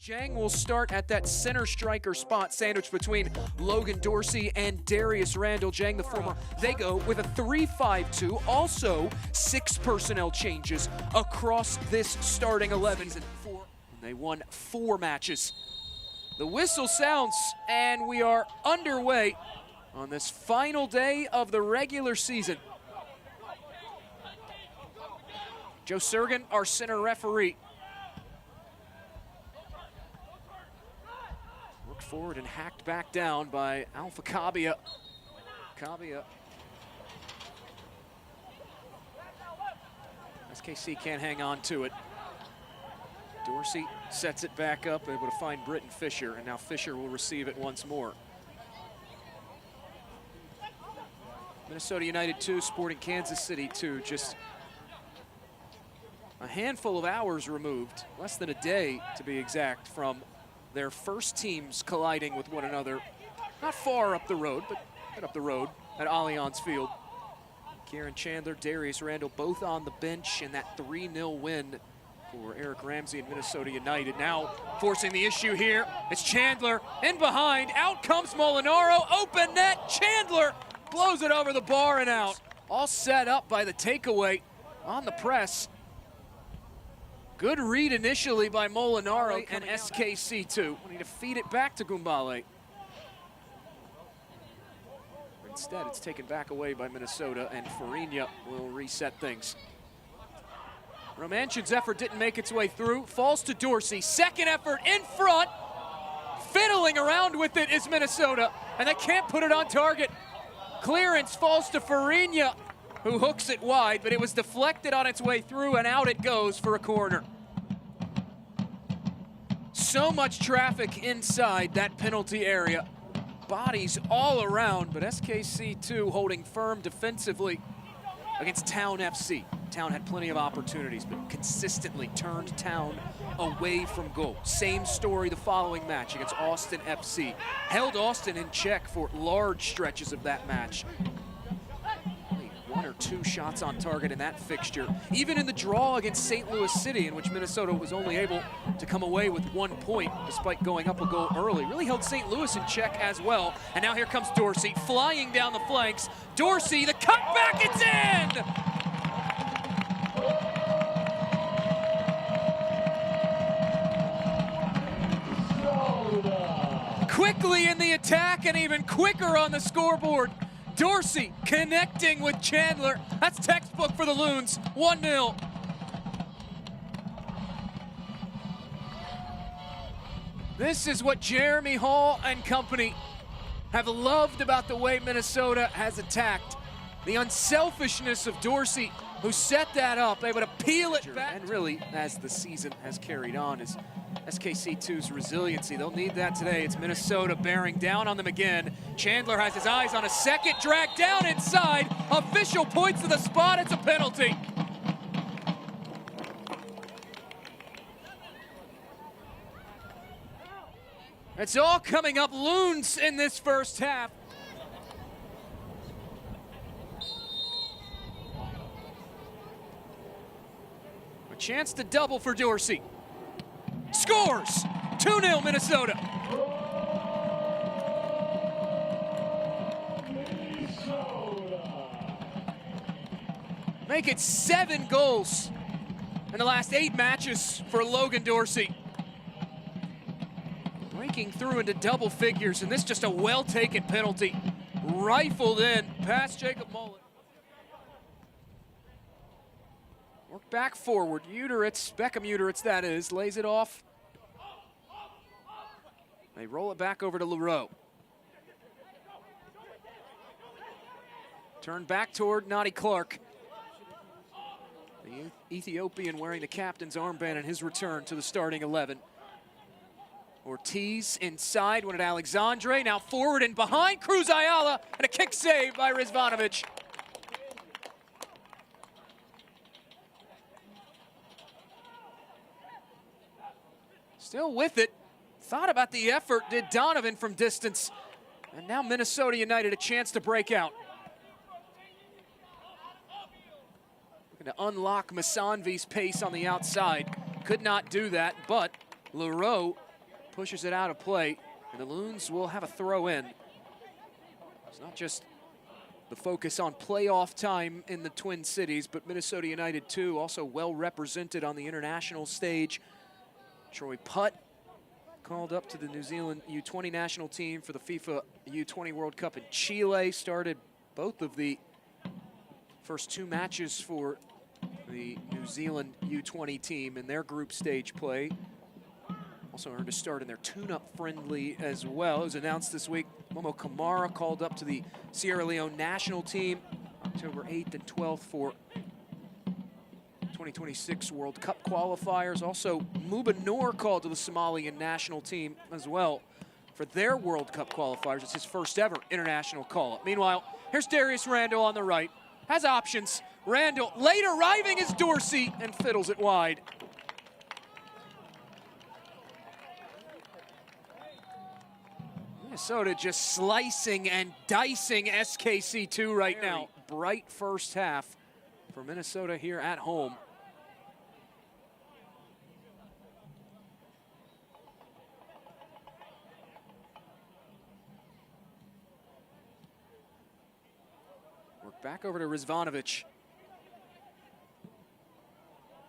Jang will start at that center striker spot, sandwiched between Logan Dorsey and Darius Randall. Jang, the former, they go with a 3-5-2. Also, 6 personnel changes across this starting 11. They won 4 matches. The whistle sounds, and we are underway on this final day of the regular season. Joe Sergen, our center referee. Worked forward and hacked back down by Alpha Kabia. SKC can't hang on to it. Dorsey sets it back up, able to find Britton Fisher, and now Fisher will receive it once more. Minnesota United 2, Sporting Kansas City 2, just a handful of hours removed, less than a day to be exact, from their first teams colliding with one another. Not far up the road, but right up the road at Allianz Field. Kieran Chandler, Darius Randall, both on the bench in that 3-0 win for Eric Ramsey and Minnesota United. Now forcing the issue here. It's Chandler in behind. Out comes Molinaro. Open net. Chandler blows it over the bar and out. All set up by the takeaway on the press. Good read initially by Molinaro and SKC2. We need to feed it back to Gumbale. Instead, it's taken back away by Minnesota, and Fariña will reset things. Romanchin's effort didn't make its way through. Falls to Dorsey. Second effort in front. Fiddling around with it is Minnesota, and they can't put it on target. Clearance falls to Fariña, who hooks it wide, but it was deflected on its way through, and out it goes for a corner. So much traffic inside that penalty area. Bodies all around, but SKC2 holding firm defensively against Town FC. Town had plenty of opportunities, but consistently turned Town away from goal. Same story the following match against Austin FC. Held Austin in check for large stretches of that match. Only 1 or 2 shots on target in that fixture. Even in the draw against St. Louis City, in which Minnesota was only able to come away with 1 point despite going up a goal early. Really held St. Louis in check as well. And now here comes Dorsey flying down the flanks. Dorsey, the cutback, it's in! Quickly in the attack and even quicker on the scoreboard. Dorsey connecting with Chandler. That's textbook for the Loons, 1-0. This is what Jeremy Hall and company have loved about the way Minnesota has attacked. The unselfishness of Dorsey, who set that up, able to peel it back. And really, as the season has carried on, is SKC2's resiliency. They'll need that today. It's Minnesota bearing down on them again. Chandler has his eyes on a second, drag down inside. Official points to the spot, it's a penalty. It's all coming up Loons in this first half. A chance to double for Dorsey. Scores! 2-0 Minnesota. Make it 7 goals in the last 8 matches for Logan Dorsey. Breaking through into double figures, and this just a well-taken penalty. Rifled in past Jacob Mullen. Work back forward. Uteritz, Beckham Uteritz that is, lays it off. They roll it back over to Leroux. Turn back toward Nadi Clark. The Ethiopian wearing the captain's armband in his return to the starting 11. Ortiz inside, went at Alexandre, now forward and behind Cruz Ayala, and a kick save by Rizvanovic. Still with it. Thought about the effort, did Donovan from distance. And now Minnesota United a chance to break out. Looking to unlock Masanvi's pace on the outside. Could not do that, but Leroux pushes it out of play, and the Loons will have a throw in. It's not just the focus on playoff time in the Twin Cities, but Minnesota United too, also well represented on the international stage. Troy Putt called up to the New Zealand U20 national team for the FIFA U20 World Cup in Chile, started both of the first 2 matches for the New Zealand U20 team in their group stage play. Also earned a start in their tune-up friendly as well. It was announced this week, Momo Kamara called up to the Sierra Leone national team October 8th and 12th for 2026 World Cup qualifiers. Also, Muba Noor called to the Somalian national team as well for their World Cup qualifiers. It's his first ever international call-up. Meanwhile, here's Darius Randall on the right. Has options. Randall, late arriving is Dorsey, and fiddles it wide. Minnesota just slicing and dicing SKC2 right now. Bright first half for Minnesota here at home. Work back over to Rizvanovic.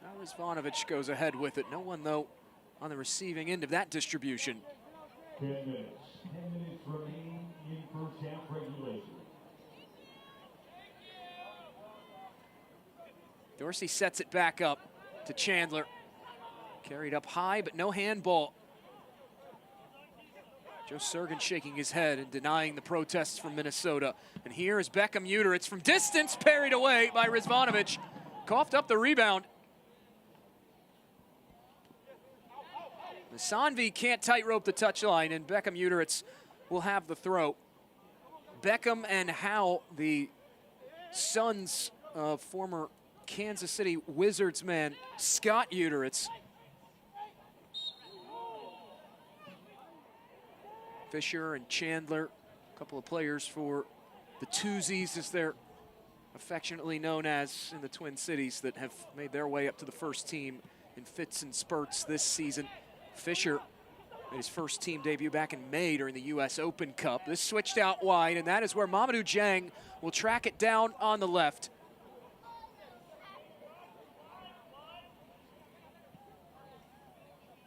Now Rizvanovic goes ahead with it. No one, though, on the receiving end of that distribution. 10 minutes. 10 minutes remaining in first half regulation. Dorsey sets it back up to Chandler. Carried up high, but no handball. Joe Sergen shaking his head and denying the protests from Minnesota. And here is Beckham Uteritz from distance, parried away by Rizvanovic. Coughed up the rebound. Sanvi can't tightrope the touchline, and Beckham Uteritz will have the throw. Beckham and Howe, the sons of former Kansas City Wizards man Scott Uteritz. Fisher and Chandler, a couple of players for the Twosies, as they're affectionately known as in the Twin Cities, that have made their way up to the first team in fits and spurts this season. Fisher made his first team debut back in May during the U.S. Open Cup. This switched out wide, and that is where Mamadou Dieng will track it down on the left.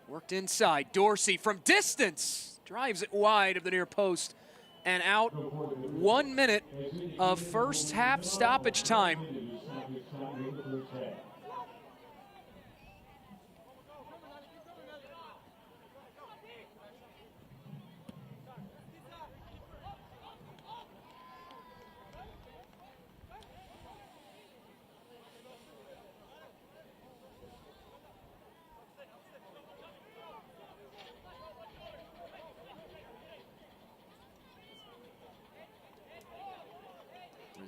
Worked inside. Dorsey from distance drives it wide of the near post and out. 1 minute of first half stoppage time.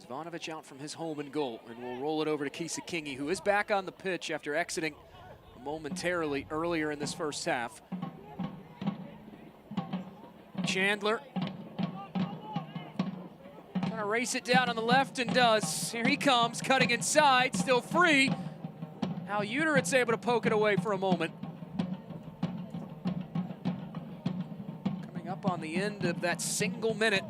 Rizvanovic out from his home and goal, and we'll roll it over to Kisa Kingi, who is back on the pitch after exiting momentarily earlier in this first half. Chandler trying to race it down on the left, and does. Here he comes, cutting inside, still free. How Uteritz able to poke it away for a moment. Coming up on the end of that single minute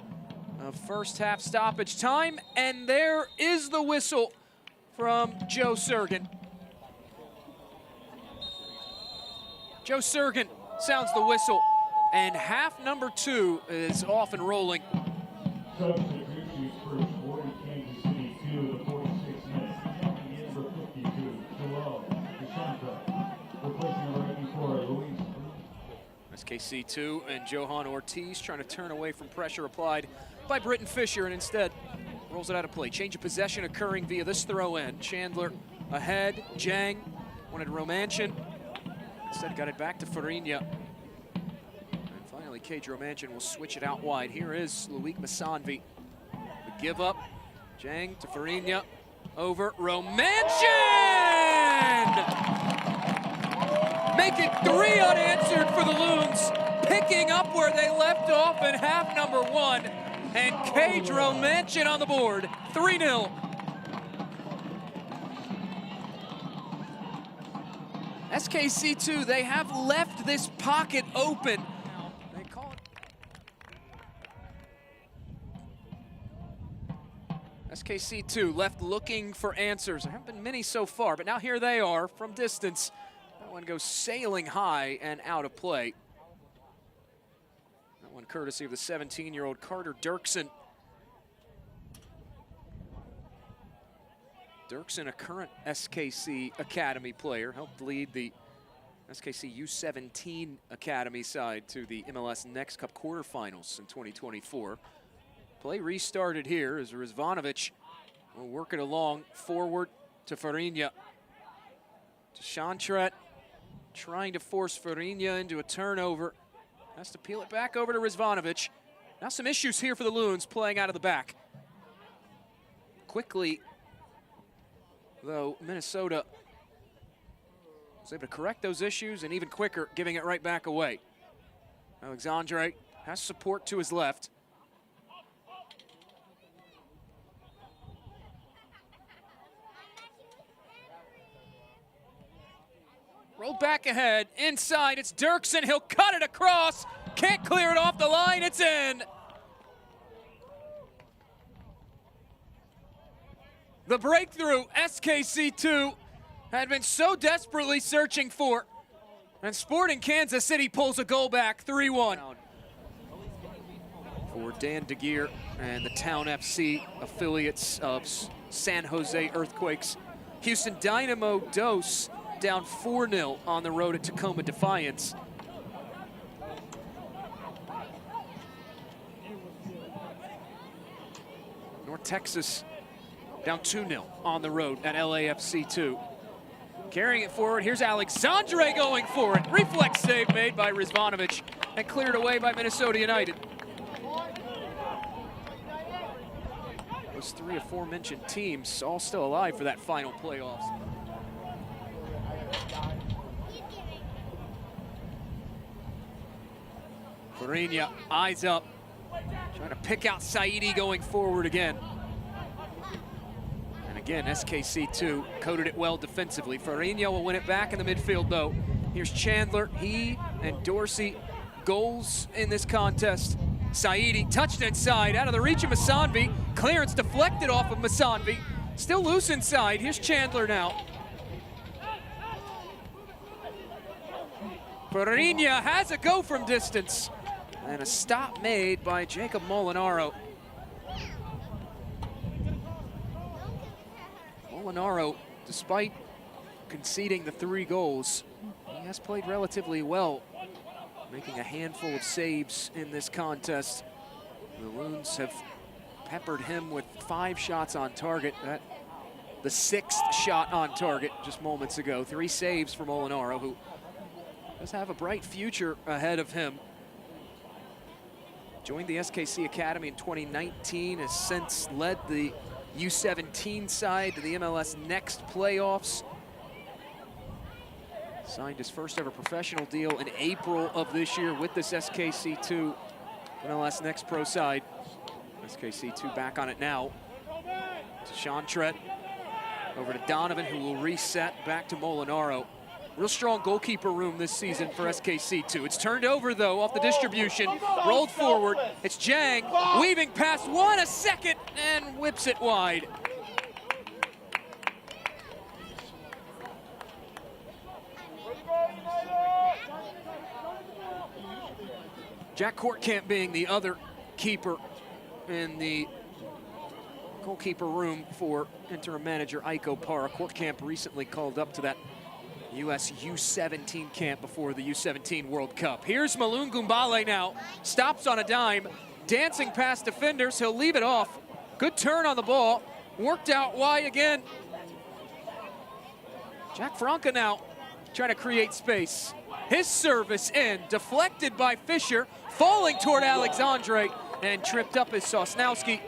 of first half stoppage time, and there is the whistle from Joe Sergen. Joe Sergen sounds the whistle, and half number 2 is off and rolling. Substitutions first, 40 Kansas City 2, the 46 minutes. Coming in for 52, Joel DeShanta, replacing number 84, Luis. SKC2 and Johan Ortiz trying to turn away from pressure applied by Britton Fisher, and instead rolls it out of play. Change of possession occurring via this throw in. Chandler ahead, Dieng wanted Romanchin. Instead got it back to Farinha. And finally, Cage Romanchin will switch it out wide. Here is Loic Masanvi. The give up, Dieng to Farinha, over Romanchin! Make it 3 unanswered for the Loons, picking up where they left off in half number 1. And Cage Romanchin on the board, 3-0. SKC2, they have left this pocket open SKC2 left looking for answers. There haven't been many so far, but now here they are from distance. That one goes sailing high and out of play. That one courtesy of the 17-year-old Carter Dirksen. Dirksen, a current SKC Academy player, helped lead the SKC U17 Academy side to the MLS Next Cup quarterfinals in 2024. Play restarted here as Rizvanovic will work it along forward to Farinha. To Shantret, trying to force Farinha into a turnover. Has to peel it back over to Rizvanovic. Now some issues here for the Loons playing out of the back. Quickly, though, Minnesota was able to correct those issues, and even quicker, giving it right back away. Alexandre has support to his left. Rolled back ahead, inside, it's Dirksen, he'll cut it across, can't clear it off the line, it's in. The breakthrough SKC2 had been so desperately searching for, and Sporting Kansas City pulls a goal back, 3-1. For Dan DeGeer and the Town FC affiliates of San Jose Earthquakes. Houston Dynamo Dos down 4-0 on the road at Tacoma Defiance. North Texas down 2-0 on the road at LAFC2. Carrying it forward, here's Alexandre going for it. Reflex save made by Rizvanovic and cleared away by Minnesota United. Those three aforementioned teams all still alive for that final playoffs. Farinha, eyes up, trying to pick out Saidi going forward again. And again, SKC2 coated it well defensively. Farinha will win it back in the midfield though. Here's Chandler, he and Dorsey, goals in this contest. Saidi touched inside, out of the reach of Masanvi. Clearance deflected off of Masanvi. Still loose inside, here's Chandler now. Farinha has a go from distance. And a stop made by Jacob Molinaro. Molinaro, despite conceding the 3 goals, he has played relatively well, making a handful of saves in this contest. The Loons have peppered him with 5 shots on target. The 6th shot on target just moments ago. 3 saves for Molinaro, who does have a bright future ahead of him. Joined the SKC Academy in 2019, has since led the U17 side to the MLS Next playoffs. Signed his first ever professional deal in April of this year with this SKC2 MLS Next Pro side. SKC2 back on it now. To Shantret, over to Donovan, who will reset back to Molinaro. Real strong goalkeeper room this season for SKC2. It's turned over though off the distribution, rolled forward. It's Jang weaving past one a second and whips it wide. Jack Courtcamp being the other keeper in the goalkeeper room for interim manager Iko Para. Courtcamp recently called up to that U.S. U17 camp before the U17 World Cup. Here's Malun Gumbale now, stops on a dime, dancing past defenders, he'll leave it off. Good turn on the ball, worked out wide again. Jack Franca now trying to create space. His service in, deflected by Fisher, falling toward Alexandre, and tripped up is Sosnowski.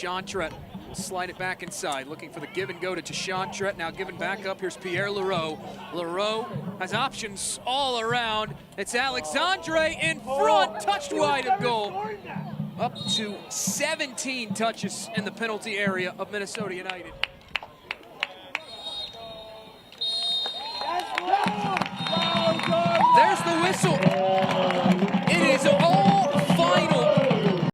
Shantret Slide it back inside, looking for the give and go to Chantre. Now given back up, here's Pierre Leroux. Leroux has options all around. It's Alexandre in front, touched wide of goal. Up to 17 touches in the penalty area of Minnesota United.